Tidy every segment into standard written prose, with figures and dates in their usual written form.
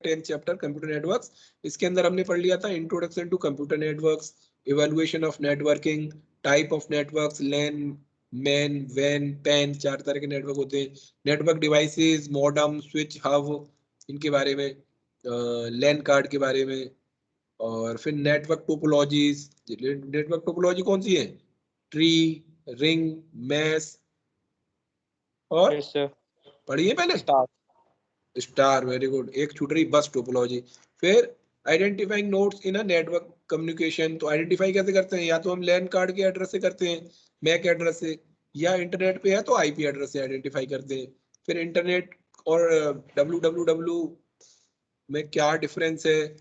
10th chapter computer networks. इसके अंदर हमने पढ़ लिया था introduction to computer networks, evaluation of networking, type of networks, LAN, MAN, वैन, पैन, 4 तरह के नेटवर्क होते हैं, network devices, modem, switch, hub, इनके बारे में, लैन कार्ड के बारे में, और फिर नेटवर्क टोपोलॉजीज। नेटवर्क टोपोलॉजी कौन सी है? ट्री, रिंग, मैश, और पढ़िए पहले स्टार। Very good. एक छूट रही बस टोपोलॉजी। फिर identifying nodes in a network communication. तो आइडेंटिफाई कैसे करते हैं? या तो हम लैन कार्ड के एड्रेस से करते हैं, मैक एड्रेस से, या इंटरनेट पे है तो आईपी एड्रेस से आइडेंटिफाई करते हैं। फिर इंटरनेट और www में क्या डिफरेंस है,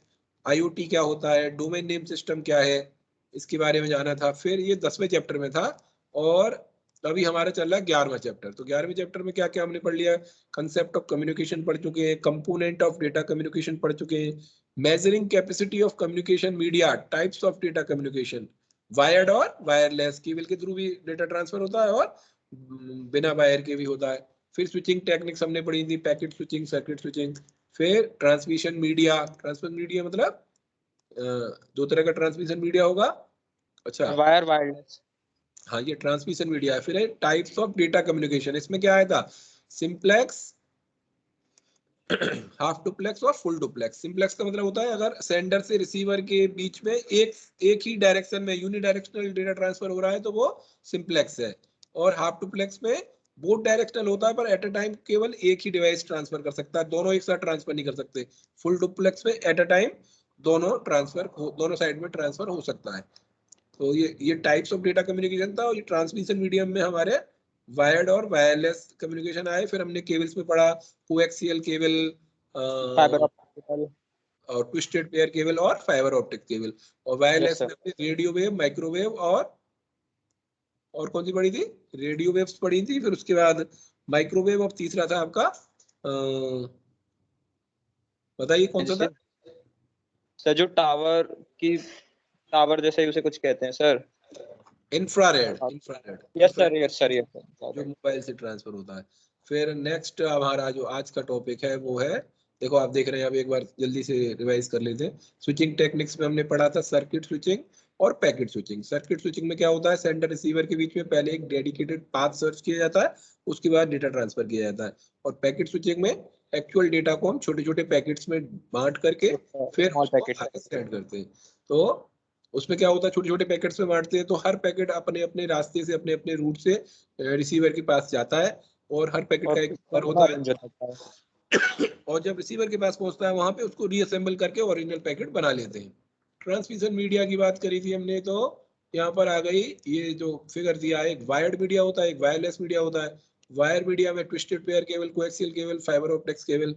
आईओटी क्या होता है, डोमेन नेम सिस्टम क्या है, इसके बारे में जाना था। फिर ये 10वें चैप्टर में था, और अभी हमारा चल रहा है 11वां चैप्टर। तो 11वें चैप्टर में क्या क्या हमने पढ़ लिया? कंसेप्ट ऑफ कम्युनिकेशन पढ़ चुके हैं, कंपोनेंट ऑफ डेटा कम्युनिकेशन पढ़ चुके हैं, measuring capacity of communication media, types of data communication, wired और वायरलेस, केबल के थ्रू भी डेटा ट्रांसफर होता है और बिना वायर के भी होता है। फिर स्विचिंग टेक्निक्स हमने पढ़ी थी, पैकेट स्विचिंग, सर्किट स्विचिंग। फिर ट्रांसमिशन मीडिया, ट्रांसमिशन मीडिया मतलब दो तरह का ट्रांसमिशन मीडिया होगा। अच्छा, वायर वायरलेस, हाँ ये ट्रांसमिशन मीडिया है। फिर है टाइप्स ऑफ डेटा कम्युनिकेशन। इसमें क्या आया था? सिंप्लेक्स, हाफ डुप्लेक्स और फुल डुप्लेक्स। सिंप्लेक्स का मतलब होता है अगर सेंडर से रिसीवर के बीच में एक ही डायरेक्शन में यूनिडायरेक्शनल डेटा ट्रांसफर हो रहा है तो वो सिंप्लेक्स है। और हाफ डुप्लेक्स में बोथ डायरेक्शनल होता है पर एट अ टाइम केवल एक ही डिवाइस ट्रांसफर कर सकता है, दोनों एक साथ ट्रांसफर नहीं कर सकते। फुल डुप्लेक्स में एट अ टाइम दोनों साइड में ट्रांसफर हो सकता है। तो ये टाइप्स ऑफ डेटा कम्युनिकेशन था। और ये ट्रांसमिशन मीडियम में हमारे वायर्ड और वायरलेस कम्युनिकेशन आए। फिर हमने केबल्स में पढ़ा कोएक्सियल केबल, फाइबर ऑप्टिकल और ट्विस्टेड पेयर केबल और फाइबर ऑप्टिक केबल। और वायरलेस में हमने रेडियो वेव, माइक्रोवेव और कौन सी पढ़ी थी? रेडियो वेव्स पढ़ी थी। फिर उसके बाद माइक्रोवेव, और तीसरा था आपका बताइए कौन सा था? सर जो टावर जैसे उसे कुछ कहते हैं सर, इंफ्रारेड। यस सर जो मोबाइल से ट्रांसफर होता है। फिर नेक्स्ट हमारा जो आज का टॉपिक है वो है, देखो आप देख रहे हैं, अब एक बार जल्दी से रिवाइज कर लेते हैं। स्विचिंग टेक्निक्स में हमने पढ़ा था सर्किट स्विचिंग और पैकेट स्विचिंग। सर्किट स्विचिंग में क्या होता है? सेंडर रिसीवर के बीच में पहले एक डेडिकेटेड पाथ सर्च किया जाता है, उसके बाद डेटा ट्रांसफर किया जाता है। और पैकेट स्विचिंग में एक्चुअल डेटा को हम छोटे छोटे पैकेट्स में बांट करके फिर उसको आगे सेंड करते हैं। तो उसमें क्या होता है? छोटे छोटे पैकेट्स में बांटते हैं तो हर पैकेट अपने अपने रास्ते से, अपने अपने रूट से रिसीवर के पास जाता है, और हर पैकेट का एक नंबर होता है। और जब रिसीवर के पास पहुंचता है वहां पे उसको रीअसेंबल करके ओरिजिनल पैकेट बना लेते हैं। ट्रांसमिशन मीडिया की बात करी थी हमने, तो यहाँ पर आ गई ये जो फिगर दिया है, एक वायर्ड मीडिया होता है, एक वायरलेस मीडिया होता है। वायर मीडिया में twisted pair cable, coaxial cable, fibre optics cable.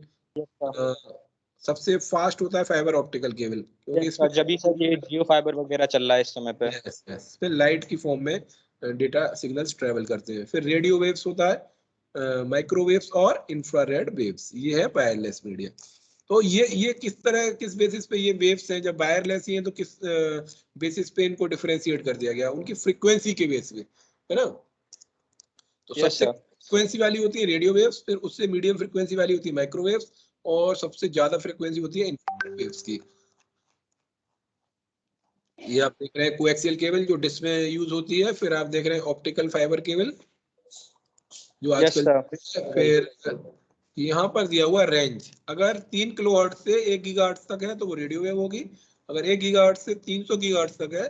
सबसे फास्ट होता है फाइबर ऑप्टिकल केबल, क्योंकि इसमें जब भी सर ये जियो फाइबर वगैरह चल रहा है इस समय पे। यस फिर लाइट की फॉर्म में डेटा सिग्नल्स ट्रेवल करते हैं। फिर रेडियो वेव्स होता है, माइक्रोवेव्स और इंफ्रारेड वेव्स, ये है वायरलेस मीडिया। तो ये किस बेसिस पे ये वेव्स हैं? जब वायरलेस ही हैं तो किस बेसिस पे इनको डिफरेंशिएट कर दिया गया? उनकी फ्रीक्वेंसी के बेस पे, है ना? तो सबसे फ्रीक्वेंसी वाली होती है रेडियो वेव्स, फिर उससे मीडियम फ्रीक्वेंसी वाली होती है माइक्रोवेव्स, और सबसे ज्यादा फ्रीक्वेंसी होती है इंफ्रारेड वेव्स की। ये आप देख रहे हैं कोएक्सियल केबल जो डिश में यूज होती है। फिर आप देख रहे हैं ऑप्टिकल फाइबर केबल जो आजकल। फिर यहाँ पर दिया हुआ रेंज, अगर 3 किलोहर्ट्ज से 1 गीगाहर्ट्ज तक है तो वो रेडियो वेव होगी। अगर 1 गीगाहर्ट्ज से 300 गीगाहर्ट्ज तक है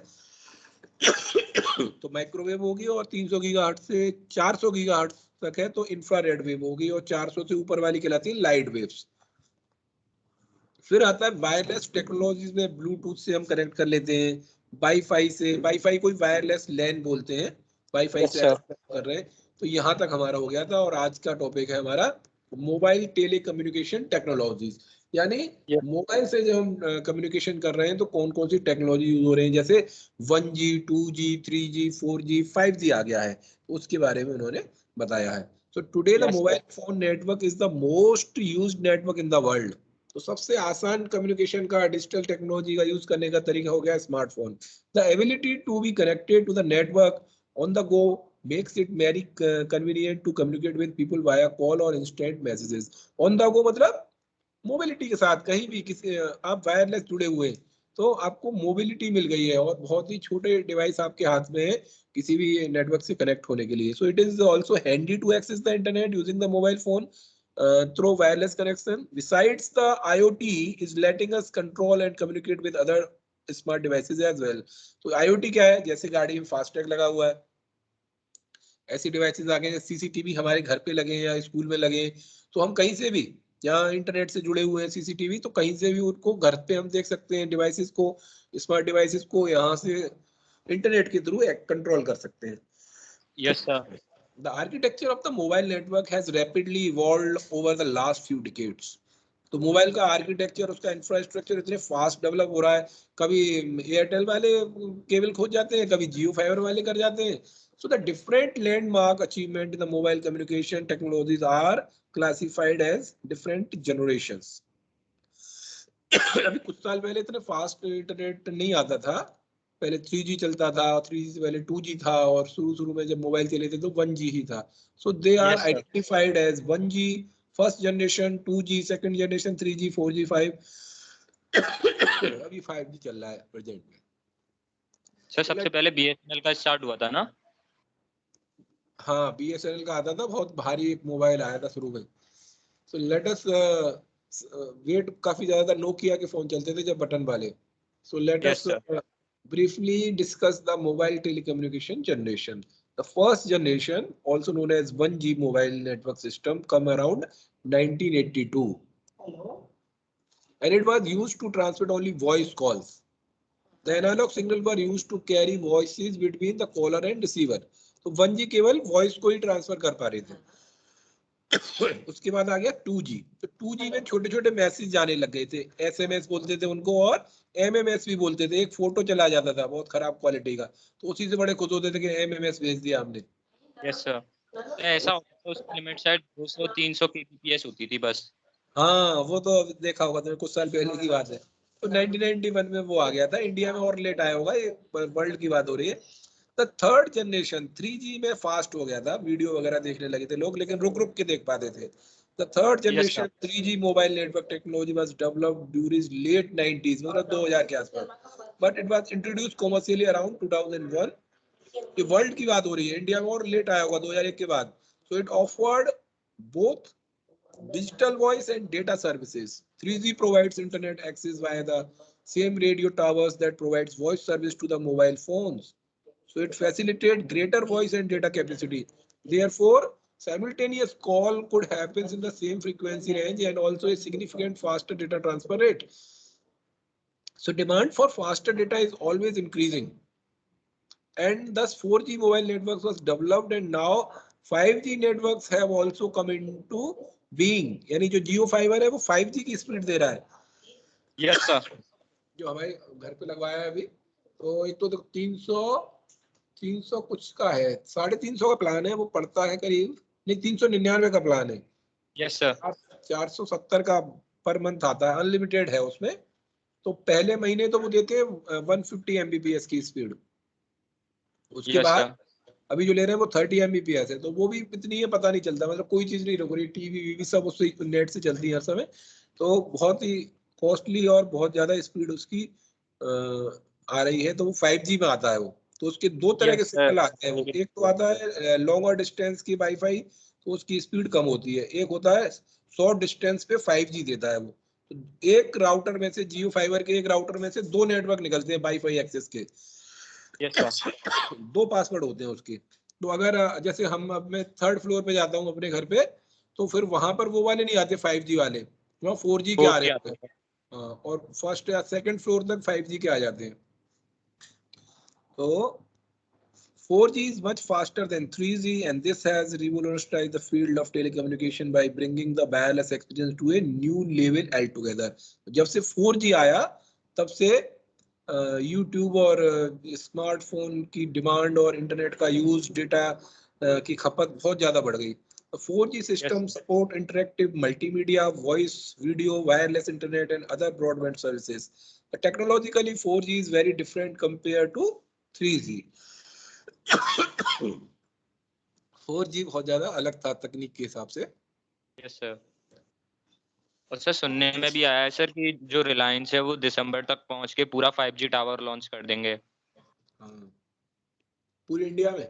तो माइक्रोवेव होगी। और 300 गीगाहर्ट्ज से 400 गीगाहर्ट्ज तक है तो इंफ्रारेड वेव होगी। और 400 से ऊपर वाली कहलाती है लाइट वेव्स। फिर आता है वायरलेस टेक्नोलॉजीज में ब्लूटूथ से हम कनेक्ट कर लेते हैं, वाईफाई से। वाईफाई कोई वायरलेस लैन बोलते हैं, वाईफाई से कर रहे हैं। तो यहाँ तक हमारा हो गया था। और आज का टॉपिक है हमारा मोबाइल टेली कम्युनिकेशन टेक्नोलॉजीज, यानी मोबाइल से जब हम कम्युनिकेशन कर रहे हैं तो कौन कौन सी टेक्नोलॉजी यूज हो रही है। जैसे 1G 2G 3G 4G 5G आ गया है, उसके बारे में उन्होंने बताया है। So today the mobile phone network is the most used network in the world. तो सबसे आसान कम्युनिकेशन का डिजिटल टेक्नोलॉजी का यूज करने का तरीका हो गया smartphone. The ability to be connected to the network on the go makes it very convenient to communicate with people via call or instant messages. On the go मतलब mobility के साथ कहीं भी किसी आप वायरलेस जुड़े हुए हैं, तो आपको मोबिलिटी मिल गई है और बहुत ही छोटे डिवाइस आपके हाथ में है किसी भी नेटवर्क से कनेक्ट होने के लिए. So it is also handy to access the internet using the mobile phone through wireless connection. Besides, the IoT is letting us control and communicate with other smart devices as well. तो IoT क्या है? जैसे गाड़ी में FASTag लगा हुआ है, ऐसी डिवाइसेस आ गए हैं, सीसीटीवी हमारे घर पे लगे हैं या स्कूल में लगे हैं, तो हम कहीं से भी यहाँ इंटरनेट से जुड़े हुए हैं सीसीटीवी, तो कहीं से भी उनको घर पे हम देख सकते हैं डिवाइसेस को, स्मार्ट डिवाइसेस को यहाँ से इंटरनेट के थ्रू कंट्रोल कर सकते हैं. Yes, sir. The architecture of the mobile network has rapidly evolved over the last few decades. तो मोबाइल का आर्किटेक्चर, उसका इंफ्रास्ट्रक्चर इतने फास्ट डेवलप हो रहा है, कभी एयरटेल वाले केबल खोज जाते हैं, कभी जियो फाइबर वाले कर जाते हैं. So the different landmark achievement in the mobile communication technologies are classified as different generations. अभी कुछ साल पहले इतने फास्ट इंटरनेट नहीं आता था, पहले 3G चलता था, 3G से पहले 2G था और शुरू में जब मोबाइल चले थे तो 1G ही था. So they are Yes, sir. identified as 1G first generation, 2G second generation, 3G 4G 5. अभी 5G चल रहा है प्रेजेंट में. सर सबसे पहले BSNL का स्टार्ट हुआ था ना? हाँ, BSNL का आता था, बहुत भारी एक मोबाइल आया था शुरू में. सो लेट अस वेट काफी ज्यादा नोकिया के फोन चलते थे जब बटन वाले. So let Yes, us sir. briefly discuss the mobile telecommunication generation. The first generation, also known as 1G mobile network system, come around 1982. And it was used to transmit only voice calls. The analog signal were used to carry voices between the caller and receiver. तो 1G केवल voice को ही transfer कर पा रहे थे. उसके बाद आ गया 2G. तो 2G में छोटे छोटे मैसेज जाने लग गए थे, SMS बोलते थे उनको और MMS भी बोलते थे. एक फोटो चला जाता था बहुत खराब क्वालिटी का, तो उसी से बड़े खुश होते थे कि MMS भेज दिया हमने. Yes, sir. तो ऐसा होता था, उसकी लिमिट शायद 200-300 kbps होती थी बस. हाँ, वो तो देखा होगा तुमने, कुछ साल पहले की बात है. तो 1991 में वो आ गया था, इंडिया में और लेट आया होगा, ये वर्ल्ड की बात हो रही है. द थर्ड जनरेशन 3G में फास्ट हो गया था, वीडियो वगैरह देखने लगे थे लोग, लेकिन रुक रुक के देख पाते थे. The third Yes, generation sir. 3G mobile network technology was developed during late 90s, मतलब 2000 के आसपास, but it was introduced commercially around 2001. ये वर्ल्ड की बात हो रही है, इंडिया में और लेट आया होगा 2001 के बाद. So it offered both digital voice and data services. 3G provides internet access via the same radio towers that provides voice service to the mobile phones. So it facilitates greater voice and data capacity. Therefore, simultaneous call could happen in the same frequency range and also a significant faster data transfer rate. So demand for faster data is always increasing. And thus 4G mobile networks was developed and now 5G networks have also come into being. यानी जो जियो fibre है वो 5G की speed दे रहा है. Yes, sir. जो हमारे घर पे लगवाया है अभी, तो एक तो 300 कुछ का है, 350 का प्लान है, वो पड़ता है करीब, नहीं 399 का प्लान है. Yes, sir. 470 का पर मंथ आता है, अनलिमिटेड है उसमें. तो पहले महीने तो वो देते हैं 150 Mbps की स्पीड. उसके Yes, बाद sir. अभी जो ले रहे हैं वो 30 Mbps है, तो वो भी इतनी है पता नहीं चलता, मतलब कोई चीज नहीं रुक रही, टीवी वीवी सब उससे नेट से चलती है हर समय. तो बहुत ही कॉस्टली और बहुत ज्यादा स्पीड उसकी आ रही है. तो वो 5G में आता है वो. तो उसके दो तरह के Yes, sir. सिग्नल आते हैं. वो एक तो आता है लॉन्गर डिस्टेंस की वाईफाई, तो उसकी स्पीड कम होती है. एक होता है शॉर्ट डिस्टेंस पे 5G देता है वो. तो एक राउटर में से, जियो फाइबर के एक राउटर में से दो नेटवर्क निकलते हैं वाईफाई एक्सेस के. Yes, sir. दो पासवर्ड होते हैं उसके. तो अगर जैसे हम, अब मैं थर्ड फ्लोर पे जाता हूँ अपने घर पे, तो फिर वहां पर वो वाले नहीं आते 5G वाले, वहाँ 4G के आ 4G रहे आता हैं. था. हाँ, और फर्स्ट या सेकंड फ्लोर तक 5G के आ जाते हैं. तो 4G is much faster than 3G and this has revolutionized the field of telecommunication by bringing the wireless experience to a new level altogether. जब से 4G आया तब से YouTube और स्मार्टफोन की डिमांड और इंटरनेट का यूज, डेटा की खपत बहुत ज्यादा बढ़ गई. 4G system support interactive multimedia, voice, video, wireless internet and other broadband services. Technologically 4G is very different compared to 3G. 4G बहुत ज्यादा अलग था तकनीक के हिसाब से. Yes, sir. और सर सुनने में भी आया है सर कि जो रिलायंस है वो दिसंबर तक पहुंच के पूरा 5G टावर लॉन्च कर देंगे। हाँ, पूरे इंडिया में।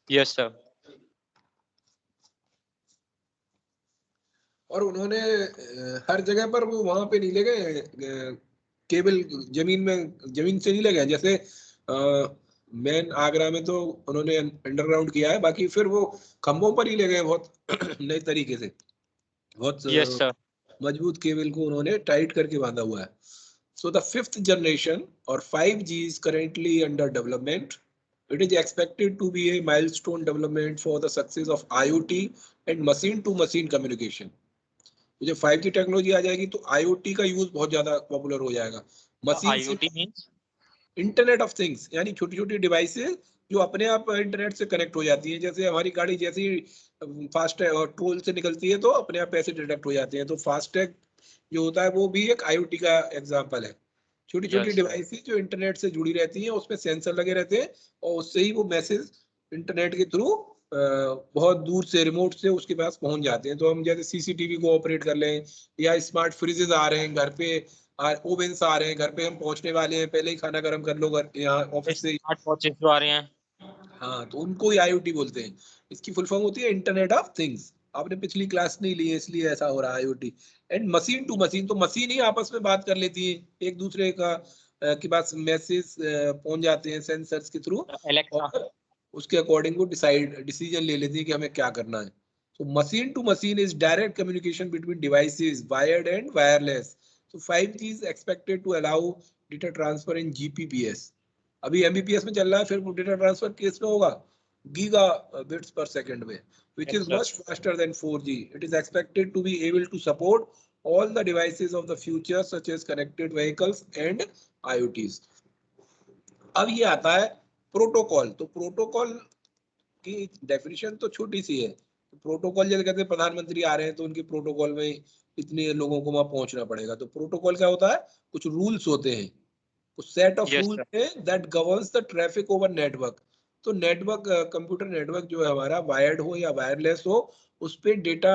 Yes sir. और उन्होंने हर जगह पर वो वहां पे नहीं ले गए केबल, जमीन से नहीं ले गए। जैसे मेन आगरा में तो उन्होंने अंडरग्राउंड किया है, बाकी फिर वो खंभों पर ही ले गए बहुत नए तरीके से। बहुत यस सर। मजबूत केबल को उन्होंने टाइट करके बांधा हुआ है। सो द फिफ्थ जनरेशन और 5G is currently under development. It is expected to be a milestone development for the success of IoT and machine to machine communication. तो जब 5G टेक्नोलॉजी आ जाएगी तो IoT का यूज बहुत ज्यादा popular हो जाएगा। मशीन से IoT means internet of things, यानी छोटी छोटी डिवाइसेस जो अपने आप इंटरनेट से कनेक्ट हो जाती हैं। जैसे हमारी गाड़ी जैसी फास्ट और टोल से निकलती है तो अपने आप पैसे डिडक्ट हो जाते हैं। तो फास्टैग जो होता है वो भी एक IoT का एग्जांपल है। छोटी छोटी यस सर। डिवाइसेस जो इंटरनेट से जुड़ी रहती हैं, उसमें सेंसर लगे रहते हैं और उससे ही वो मैसेज इंटरनेट के थ्रू बहुत दूर से रिमोट से उसके पास पहुंच जाते हैं। तो हम जैसे CCTV को ऑपरेट कर लें, या स्मार्ट फ्रिजेज आ रहे हैं घर पे, ओवेंस आ रहे हैं घर पे, हम पहुंचने वाले हैं, पहले ही खाना गर्म कर लो घर यहाँ ऑफिस से। स्मार्ट वॉचेस जो आ रहे हैं। हाँ, तो उनको ही IoT बोलते हैं। इसकी फुल फॉर्म होती है इंटरनेट ऑफ थिंग्स। आपने पिछली क्लास नहीं ली है इसलिए ऐसा हो रहा है IoT। And machine to machine, तो मशीन ही आपस में बात कर लेती है एक दूसरे का के पास मैसेज पहुंच जाते हैं सेंसर्स के थ्रू, एलेक्सा। और उसके अकॉर्डिंग वो डिसीजन ले लेती है कि हमें क्या करना है। तो machine to machine is direct communication between devices, wired and wireless. So 5G is expected to allow data transfer in GPPS. अभी MBPS में चल रहा है, फिर डेटा ट्रांसफर केस में होगा गीगा बिट्स पर सेकंड में, which yes is sir. much faster than 4G. It is expected to be able to support all the devices of the future such as connected vehicles and IoTs. अब ये आता है protocol. तो protocol की definition तो छोटी सी है। Protocol जैसे कहते हैं प्रधानमंत्री आ रहे हैं तो उनके प्रोटोकॉल में इतने लोगों को वहां पहुंचना पड़ेगा। तो प्रोटोकॉल क्या होता है? कुछ रूल्स होते हैं, कुछ set of yes rules sir. है that governs the traffic over network. तो नेटवर्क, कंप्यूटर नेटवर्क जो है हमारा, वायर्ड हो या वायरलेस हो, उस पे डेटा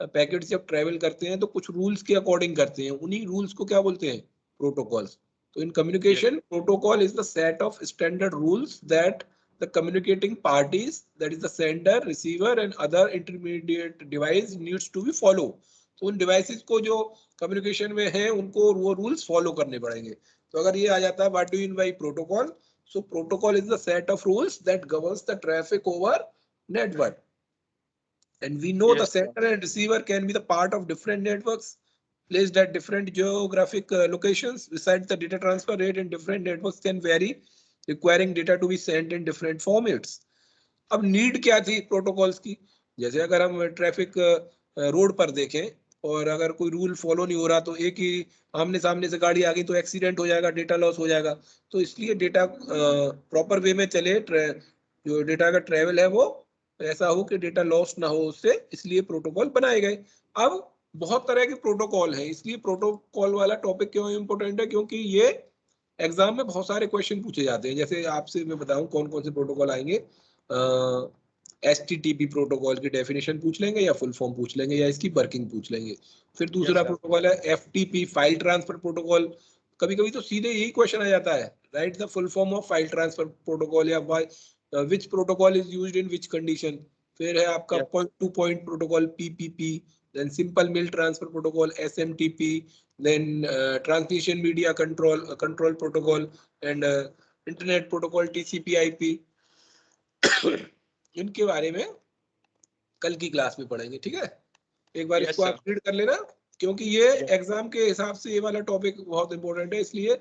पैकेट जब ट्रेवल करते हैं तो कुछ रूल्स के अकॉर्डिंग करते हैं। उन्हीं रूल्स को क्या बोलते हैं? प्रोटोकॉल्स। तो इन yes. Communication, protocol is the set of standard rules that the communicating parties, that is the sender, receiver and other intermediate device needs to be follow. तो उन डिवाइसेस को जो कम्युनिकेशन में है उनको वो रूल्स फॉलो करने पड़ेंगे। तो अगर ये आ जाता है what do mean by protocol, so protocol is the set of rules that governs the traffic over network. And we know the yes sir. sender and receiver can be the part of different networks placed at different geographic locations. Besides, the data transfer rate in different networks can vary, requiring data to be sent in different formats. अब need क्या थी protocols की? जैसे अगर हम traffic road पर देखें और अगर कोई रूल फॉलो नहीं हो रहा तो एक ही आमने सामने से गाड़ी आ गई तो एक्सीडेंट हो जाएगा, डेटा लॉस हो जाएगा। तो इसलिए डेटा प्रॉपर वे में चले, जो डेटा का ट्रेवल है वो ऐसा हो कि डेटा लॉस ना हो उससे, इसलिए प्रोटोकॉल बनाए गए। अब बहुत तरह के प्रोटोकॉल हैं, इसलिए प्रोटोकॉल वाला टॉपिक क्यों इम्पोर्टेंट है? क्योंकि ये एग्जाम में बहुत सारे क्वेश्चन पूछे जाते हैं। जैसे आपसे मैं बताऊं कौन कौन से प्रोटोकॉल आएंगे। HTTP प्रोटोकॉल की डेफिनेशन पूछ लेंगे, या फुल फॉर्म पूछ लेंगे, या इसकी वर्किंग पूछ लेंगे। फिर दूसरा यस सर। प्रोटोकॉल है FTP, फाइल ट्रांसफर प्रोटोकॉल। कभी कभी तो सीधे यही क्वेश्चन आ जाता है, write the full form of file transfer protocol, या which protocol is used in which condition. फिर है आपका yes. Point to point protocol PPP, then simple mail transfer protocol SMTP, then transmission media control protocol and internet protocol TCP/IP। इनके बारे में कल की class में पढ़ेंगे, ठीक है? एक बार यस इसको सर। आप रीड कर लेना, क्योंकि ये यस। एग्जाम के हिसाब से ये वाला टॉपिक बहुत इंपॉर्टेंट है। इसलिए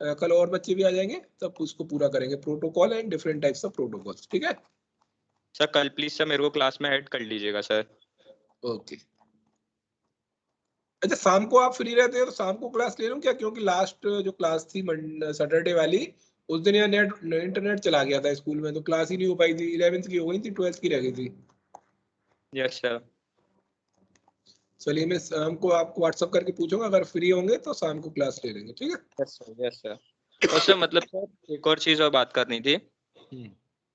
कल और बच्चे भी आ जाएंगे तब उसको पूरा करेंगे, protocol and different types of protocols, ठीक है? सर कल प्लीज सर मेरे को क्लास में ऐड कर लीजिएगा सर। ओके। अच्छा, शाम को आप फ्री रहते हैं तो शाम को क्लास ले लूं क्या? क्योंकि लास्ट जो क्लास थी सैटरडे वाली, उस दिन यहाँ नेट इंटरनेट चला गया था स्कूल में, तो क्लास ही नहीं हो पाई थी। 11th की हो गई थी, 12th की रह गई थी। Yes sir. चलिए, मैं शाम को आपको व्हाट्सअप करके पूछूंगा, अगर फ्री होंगे तो शाम को क्लास ले लेंगे, ठीक है? Yes sir. Yes sir. और सर मतलब सर एक और चीज और बात करनी थी। हम्म।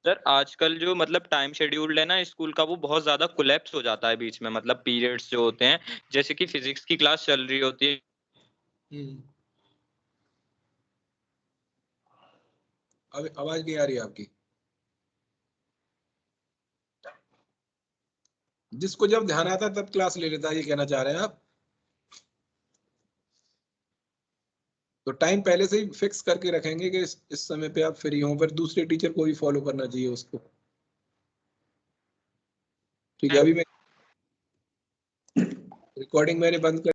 सर आजकल जो मतलब टाइम शेड्यूल्ड है ना स्कूल का, वो बहुत ज्यादा कोलैप्स हो जाता है बीच में, मतलब पीरियड्स जो होते हैं, जैसे कि फिजिक्स की क्लास चल रही होती है। हम्म। अब आवाज नहीं आ रही है आपकी। जिसको जब ध्यान आता है तब क्लास ले लेता है, ये कहना चाह रहे हैं आप? तो टाइम पहले से ही फिक्स करके रखेंगे कि इस समय पे आप फ्री हो, फिर दूसरे टीचर को भी फॉलो करना चाहिए उसको। ठीक है, अभी मैं रिकॉर्डिंग मैंने बंद कर